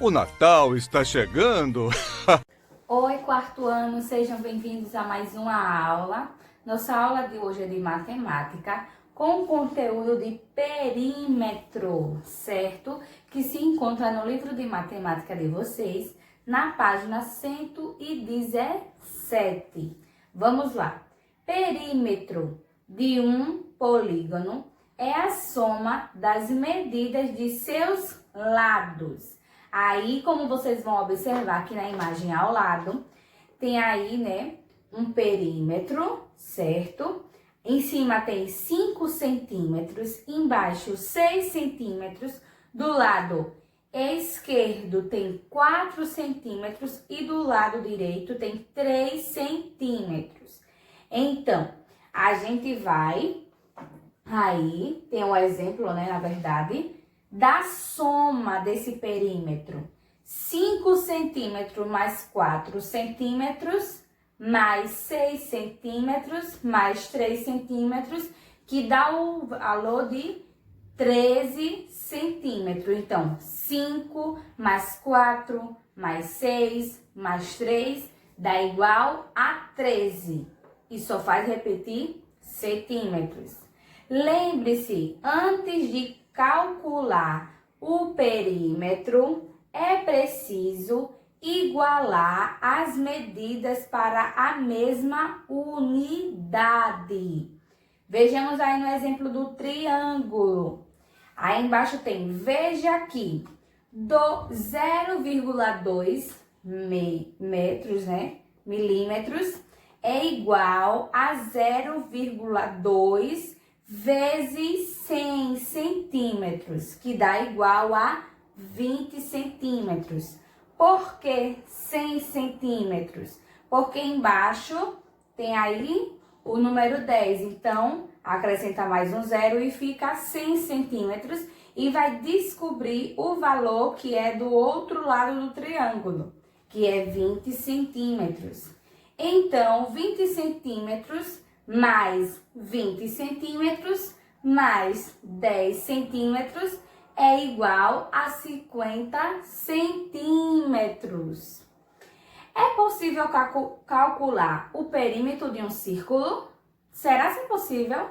O Natal está chegando. Oi, quarto ano, sejam bem-vindos a mais uma aula. Nossa aula de hoje é de matemática com conteúdo de perímetro, certo? Que se encontra no livro de matemática de vocês, na página 117. Vamos lá. Perímetro de um polígono é a soma das medidas de seus lados. Aí, como vocês vão observar aqui na imagem ao lado, tem aí, né, um perímetro, certo? Em cima tem 5 centímetros, embaixo 6 centímetros, do lado esquerdo tem 4 centímetros e do lado direito tem 3 centímetros. Então, a gente vai, aí tem um exemplo, né, na verdade, da soma desse perímetro. 5 centímetros mais 4 centímetros, mais 6 centímetros, mais 3 centímetros, que dá o valor de 13 centímetros. Então, 5 mais 4, mais 6, mais 3, dá igual a 13. E só faz repetir centímetros. Lembre-se, antes de calcular o perímetro, é preciso igualar as medidas para a mesma unidade. Vejamos aí no exemplo do triângulo. Aí embaixo tem, veja aqui, do 0,2 metros, né, milímetros, é igual a 0,2 vezes 100 centímetros, que dá igual a 20 centímetros. Por que 100 centímetros? Porque embaixo tem aí o número 10. Então, acrescenta mais um zero e fica 100 centímetros. E vai descobrir o valor que é do outro lado do triângulo, que é 20 centímetros. Então, 20 centímetros mais 20 centímetros mais 10 centímetros é igual a 50 centímetros. É possível calcular o perímetro de um círculo? Será que é possível?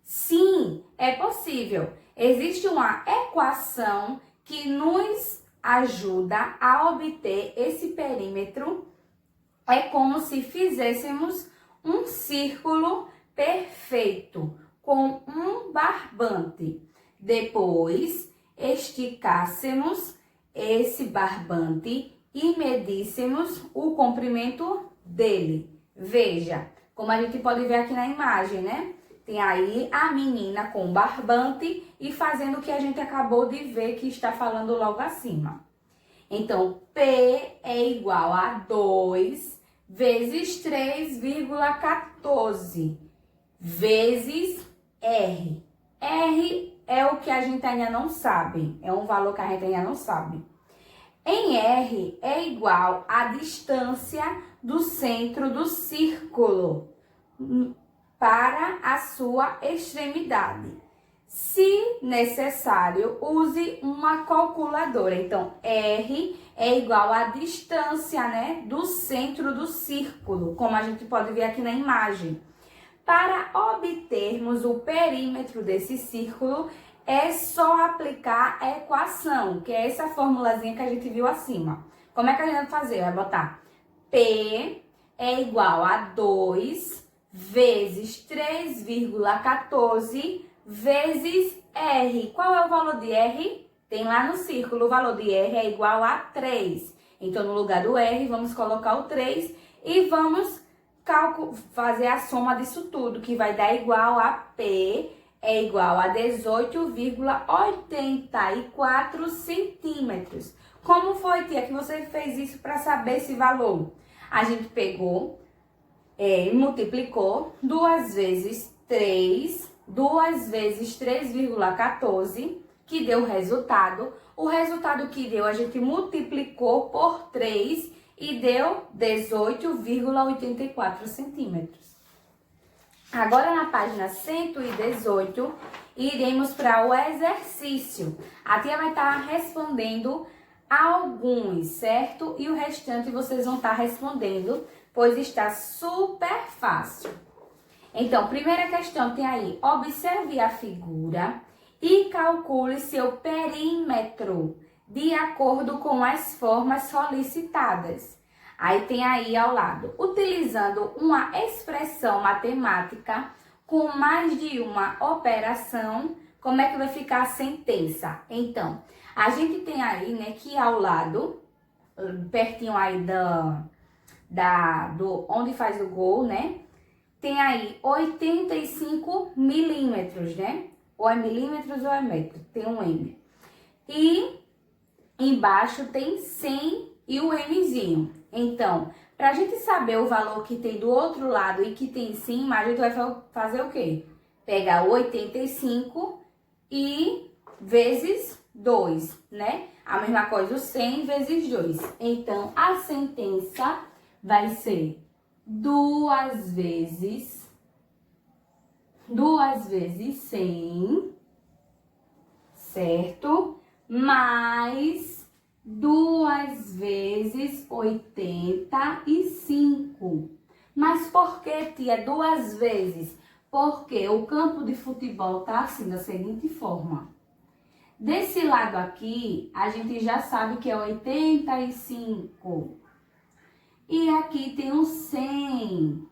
Sim, é possível. Existe uma equação que nos ajuda a obter esse perímetro. É como se fizéssemos um círculo perfeito com um barbante. Depois, esticássemos esse barbante e medíssemos o comprimento dele. Veja, como a gente pode ver aqui na imagem, né? Tem aí a menina com o barbante e fazendo o que a gente acabou de ver que está falando logo acima. Então, P é igual a 2 vezes 3,14 vezes R. R é o que a gente ainda não sabe, é um valor que a gente ainda não sabe. Em R é igual à distância do centro do círculo para a sua extremidade. Se necessário, use uma calculadora. Então, R é igual à distância, né, do centro do círculo, como a gente pode ver aqui na imagem. Para obtermos o perímetro desse círculo, é só aplicar a equação, que é essa formulazinha que a gente viu acima. Como é que a gente vai fazer? Vai botar P é igual a 2 vezes 3,14 vezes R. Qual é o valor de R? Tem lá no círculo, o valor de R é igual a 3. Então, no lugar do R, vamos colocar o 3 e vamos fazer a soma disso tudo, que vai dar igual a P é igual a 18,84 centímetros. Como foi, tia, que você fez isso para saber esse valor? A gente pegou e multiplicou 2 vezes 3, 2 vezes 3,14, que deu o resultado. O resultado que deu, a gente multiplicou por 3 e deu 18,84 centímetros. Agora, na página 118, iremos para o exercício. A tia vai estar respondendo alguns, certo? E o restante vocês vão estar respondendo, pois está super fácil. Então, primeira questão tem aí, observe a figura e calcule seu perímetro de acordo com as formas solicitadas. Aí tem aí ao lado, utilizando uma expressão matemática com mais de uma operação, como é que vai ficar a sentença? Então, a gente tem aí, né, que ao lado, pertinho aí do onde faz o gol, né? Tem aí 85 milímetros, né? Ou é milímetros ou é metro, tem um M. E embaixo tem 100 e o Mzinho. Então, pra gente saber o valor que tem do outro lado e que tem em cima, a gente vai fazer o quê? Pegar 85 e vezes 2, né? A mesma coisa, o 100 vezes 2. Então, a sentença vai ser 2 vezes 100, certo? Mais 2 vezes 85. Mas por que, tia, 2 vezes? Porque o campo de futebol tá assim, da seguinte forma. Desse lado aqui, a gente já sabe que é 85. E aqui tem um 100.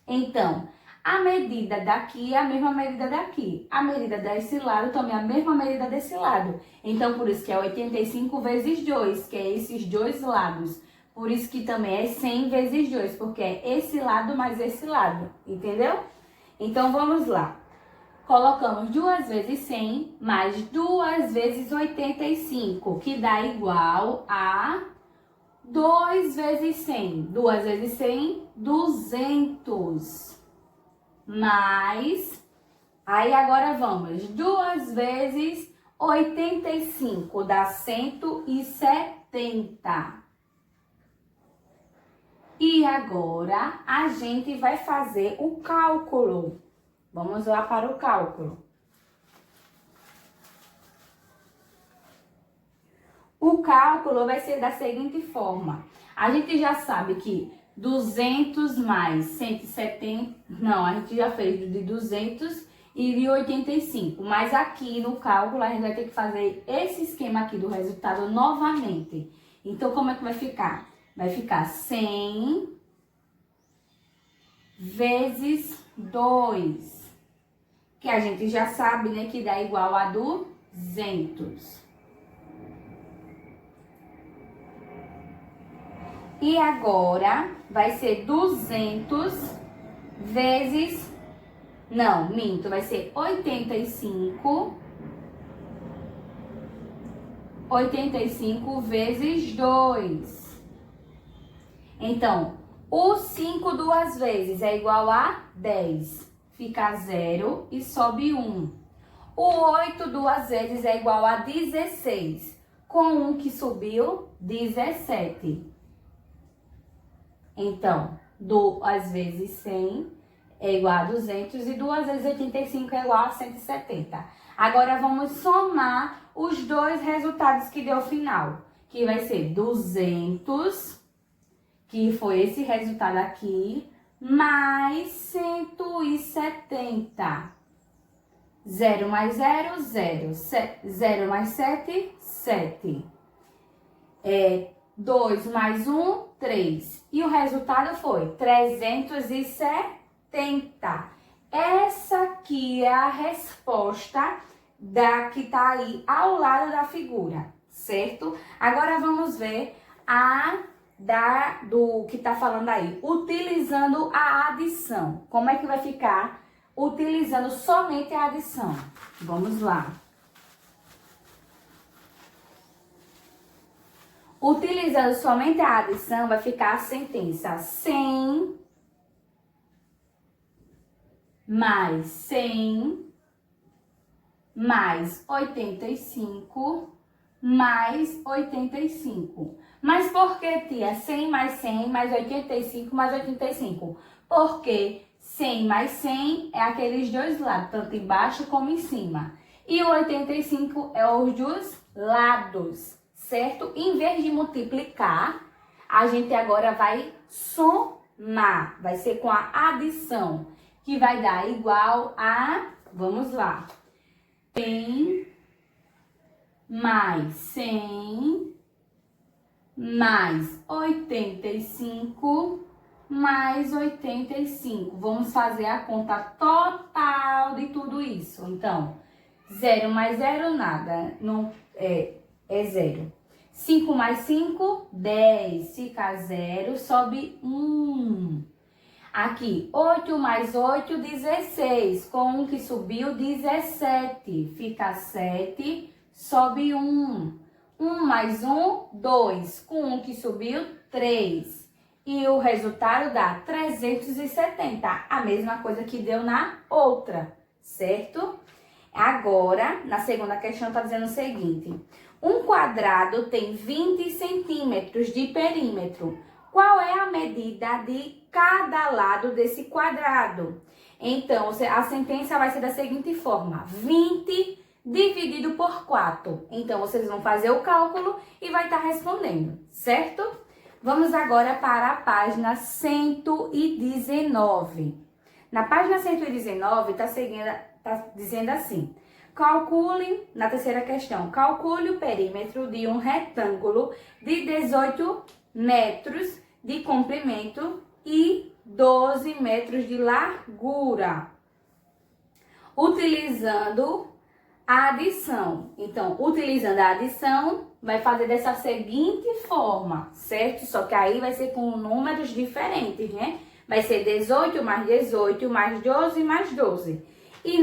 Então, a medida daqui é a mesma medida daqui. A medida desse lado também é a mesma medida desse lado. Então, por isso que é 85 vezes 2, que é esses dois lados. Por isso que também é 100 vezes 2, porque é esse lado mais esse lado. Entendeu? Então, vamos lá. Colocamos 2 vezes 100 mais 2 vezes 85, que dá igual a 2 vezes 100. 2 vezes 100, 200. Mais, aí agora vamos, 2 vezes 85, dá 170. E agora a gente vai fazer o cálculo. Vamos lá para o cálculo. O cálculo vai ser da seguinte forma. A gente já sabe que 200 mais 170... Não, a gente já fez de 200 e de 85. Mas aqui no cálculo a gente vai ter que fazer esse esquema aqui do resultado novamente. Então, como é que vai ficar? Vai ficar 100 vezes 2. Que a gente já sabe, né, que dá igual a 200. E agora vai ser 200 vezes... Não, minto, vai ser 85. 85 vezes 2. Então, o 5 duas vezes é igual a 10. Fica 0 e sobe 1. O 8 duas vezes é igual a 16. Com 1 que subiu, 17. Então, 2 vezes 100 é igual a 200 e 2 vezes 85 é igual a 170. Agora, vamos somar os dois resultados que deu final, que vai ser 200, que foi esse resultado aqui, mais 170. 0 mais 0, 0. 0 mais 7, 7. 2 mais 1, 3. E o resultado foi 370. Essa aqui é a resposta que tá aí ao lado da figura, certo? Agora vamos ver do que tá falando aí. Utilizando a adição. Como é que vai ficar utilizando somente a adição? Vamos lá. Utilizando somente a adição, vai ficar a sentença 100 mais 100 mais 85 mais 85. Mas por que, tia? 100 mais 100 mais 85 mais 85? Porque 100 mais 100 é aqueles dois lados, tanto embaixo como em cima. E o 85 é os dos lados, certo? Em vez de multiplicar, a gente agora vai somar. Vai ser com a adição, que vai dar igual a, vamos lá, 100 mais 100 mais 85 mais 85. Vamos fazer a conta total de tudo isso. Então, 0 mais 0, nada. Não, é 0. 5 mais 5, 10. Fica 0, sobe 1. Aqui, 8 mais 8, 16. Com 1 que subiu, 17. Fica 7, sobe 1. 1 mais 1, 2. Com 1 que subiu, 3. E o resultado dá 370. A mesma coisa que deu na outra, certo? Agora, na segunda questão, está dizendo o seguinte. Um quadrado tem 20 centímetros de perímetro. Qual é a medida de cada lado desse quadrado? Então, a sentença vai ser da seguinte forma. 20 dividido por 4. Então, vocês vão fazer o cálculo e vai estar respondendo, certo? Vamos agora para a página 119. Na página 119, está dizendo assim. Calcule, na terceira questão, calcule o perímetro de um retângulo de 18 metros de comprimento e 12 metros de largura, utilizando a adição. Então, utilizando a adição, vai fazer dessa seguinte forma, certo? Só que aí vai ser com números diferentes, né? Vai ser 18 mais 18 mais 12 mais 12. E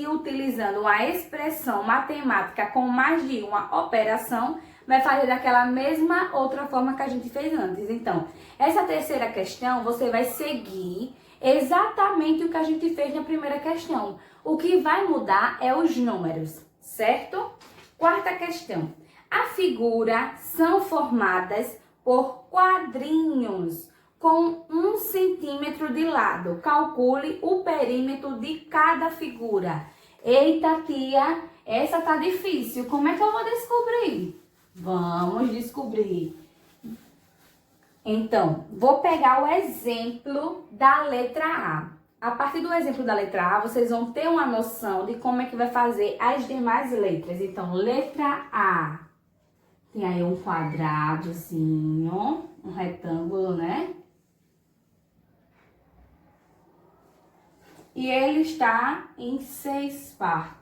utilizando uma expressão matemática com mais de uma operação, vai fazer daquela mesma outra forma que a gente fez antes. Então, essa terceira questão, você vai seguir exatamente o que a gente fez na primeira questão. O que vai mudar é os números, certo? Quarta questão. A figura são formadas por quadrinhos com 1 centímetro de lado. Calcule o perímetro de cada figura. Eita, tia, essa tá difícil. Como é que eu vou descobrir? Vamos descobrir. Então, vou pegar o exemplo da letra A. A partir do exemplo da letra A, vocês vão ter uma noção de como é que vai fazer as demais letras. Então, letra A. Tem aí um quadradozinho, um retângulo, né? E ele está em 6 partes.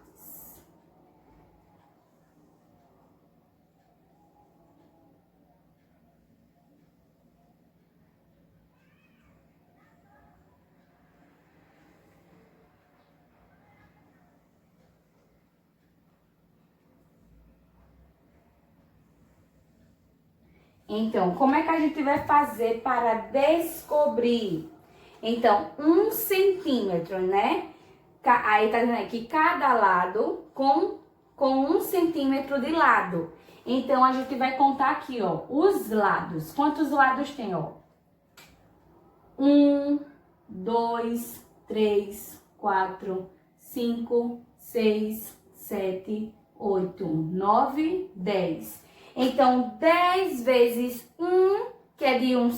Então, como é que a gente vai fazer para descobrir? Então, 1 centímetro, né? Aí tá dizendo aqui, cada lado com 1 centímetro de lado. Então, a gente vai contar aqui, ó, os lados. Quantos lados tem, ó? 1, 2, 3, 4, 5, 6, 7, 8, 9, 10. Então, 10 vezes 1, que é de 1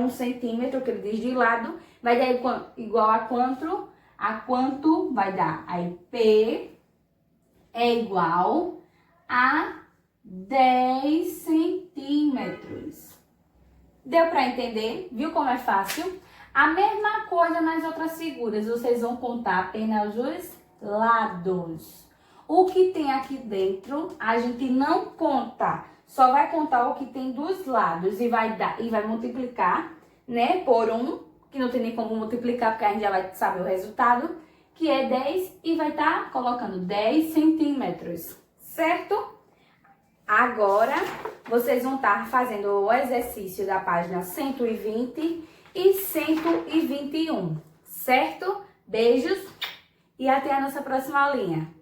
centímetro, que ele diz de lado, vai dar igual a quanto? A quanto vai dar? Aí, P é igual a 10 centímetros. Deu para entender? Viu como é fácil? A mesma coisa nas outras figuras. Vocês vão contar apenas os lados. O que tem aqui dentro, a gente não conta. Só vai contar o que tem dos lados e vai multiplicar, né, por 1, que não tem nem como multiplicar, porque a gente já vai saber o resultado, que é 10, e vai estar colocando 10 centímetros, certo? Agora, vocês vão estar fazendo o exercício da página 120 e 121, certo? Beijos e até a nossa próxima aulinha.